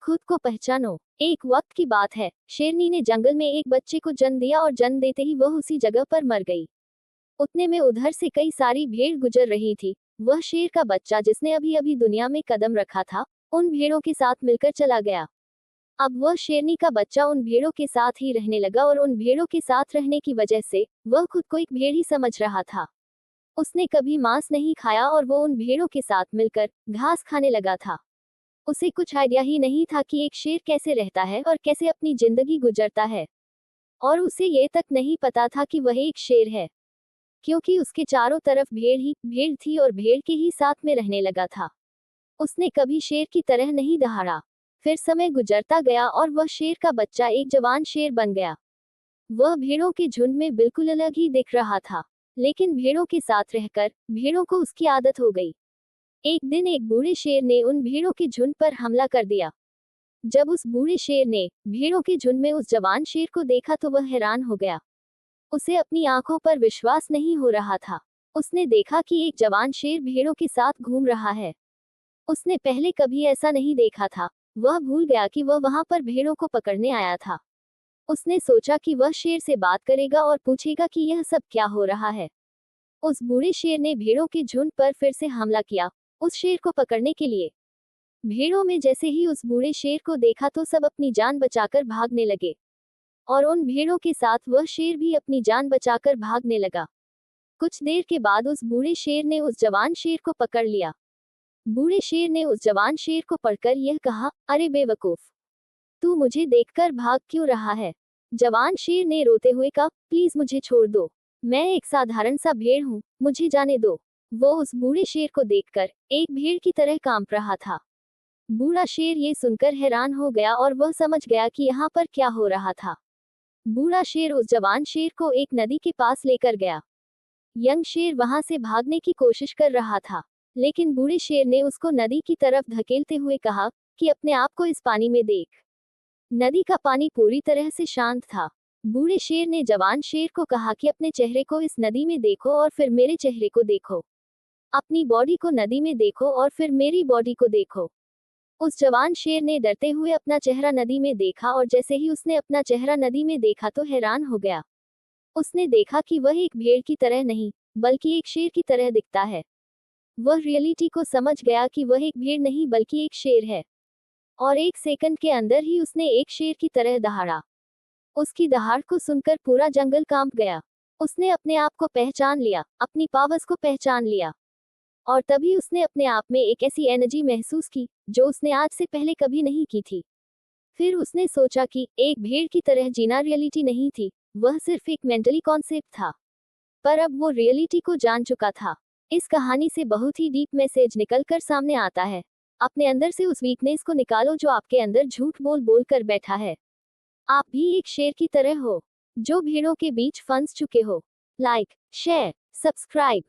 खुद को पहचानो। एक वक्त की बात है, शेरनी ने जंगल में एक बच्चे को जन्म दिया और जन्म देते ही वह उसी जगह पर मर गई। उतने में उधर से कई सारी भेड़ गुजर रही थी। वह शेर का बच्चा जिसने अभी अभी दुनिया में कदम रखा था, उन भेड़ों के साथ मिलकर चला गया। अब वह शेरनी का बच्चा उन भेड़ों के साथ ही रहने लगा और उन भेड़ों के साथ रहने की वजह से वह खुद को एक भेड़ ही समझ रहा था। उसने कभी मांस नहीं खाया और वो उन भेड़ों के साथ मिलकर घास खाने लगा था। उसे कुछ आइडिया ही नहीं था कि एक शेर कैसे रहता है और कैसे अपनी जिंदगी गुजरता है। और उसे ये तक नहीं पता था कि वह एक शेर है, क्योंकि उसके चारों तरफ भेड़ ही भेड़ थी और भेड़ के ही साथ में रहने लगा था। उसने कभी शेर की तरह नहीं दहाड़ा। फिर समय गुजरता गया और वह शेर का बच्चा एक जवान शेर बन गया। वह भेड़ों के झुंड में बिल्कुल अलग ही दिख रहा था, लेकिन भेड़ों के साथ रहकर भेड़ों को उसकी आदत हो गई। एक दिन एक बूढ़े शेर ने उन भेड़ों के झुंड पर हमला कर दिया। जब उस बूढ़े शेर ने भेड़ों के झुंड में उस जवान शेर को देखा तो वह हैरान हो गया। उसे अपनी आंखों पर विश्वास नहीं हो रहा था। उसने देखा कि एक जवान शेर भेड़ों के साथ घूम रहा है। उसने पहले कभी ऐसा नहीं देखा था। वह भूल गया कि वह वहां पर भेड़ों को पकड़ने आया था। उसने सोचा कि वह शेर से बात करेगा और पूछेगा कि यह सब क्या हो रहा है। उस बूढ़े शेर ने भेड़ों के झुंड पर फिर से हमला किया, उस शेर को पकड़ने के लिए। भेड़ों में जैसे ही उस बूढ़े शेर को देखा तो सब अपनी जान बचाकर भागने लगे, और उन भेड़ों के साथ वह शेर भी अपनी जान बचाकर भागने लगा। कुछ देर के बाद उस बूढ़े शेर ने उस जवान शेर को पकड़ लिया। बूढ़े शेर ने उस जवान शेर को पकड़कर यह कहा, अरे बेवकूफ, तू मुझे देखकर भाग क्यों रहा है? जवान शेर ने रोते हुए कहा, प्लीज मुझे छोड़ दो, मैं एक साधारण सा भेड़ हूँ, मुझे जाने दो। वो उस बूढ़े शेर को देखकर एक भेड़ की तरह कांप रहा था। बूढ़ा शेर ये सुनकर हैरान हो गया और वह समझ गया कि यहाँ पर क्या हो रहा था। बूढ़ा शेर उस जवान शेर को एक नदी के पास लेकर गया। यंग शेर वहां से भागने की कोशिश कर रहा था, लेकिन बूढ़े शेर ने उसको नदी की तरफ धकेलते हुए कहा कि अपने आप को इस पानी में देख। नदी का पानी पूरी तरह से शांत था। बूढ़े शेर ने जवान शेर को कहा कि अपने चेहरे को इस नदी में देखो और फिर मेरे चेहरे को देखो। अपनी बॉडी को नदी में देखो और फिर मेरी बॉडी को देखो। उस जवान शेर ने डरते हुए अपना चेहरा नदी में देखा और जैसे ही उसने अपना चेहरा नदी में देखा तो हैरान हो गया। उसने देखा कि वह एक भेड़ की तरह नहीं, बल्कि एक शेर की तरह दिखता है। वह रियलिटी को समझ गया कि वह एक भेड़ नहीं बल्कि एक शेर है। और एक सेकंड के अंदर ही उसने एक शेर की तरह दहाड़ा। उसकी दहाड़ को सुनकर पूरा जंगल कांप गया। उसने अपने आप को पहचान लिया, अपनी पावर्स को पहचान लिया। और तभी उसने अपने आप में एक ऐसी एनर्जी महसूस की जो उसने आज से पहले कभी नहीं की थी। फिर उसने सोचा कि एक भेड़ की तरह जीना रियलिटी नहीं थी, वह सिर्फ एक मेंटली कॉन्सेप्ट था। पर अब वो रियलिटी को जान चुका था। इस कहानी से बहुत ही डीप मैसेज निकलकर सामने आता है। अपने अंदर से उस वीकनेस को निकालो जो आपके अंदर झूठ बोल बोल कर बैठा है। आप भी एक शेर की तरह हो, जो भेड़ों के बीच फंस चुके हो। Like, share, subscribe.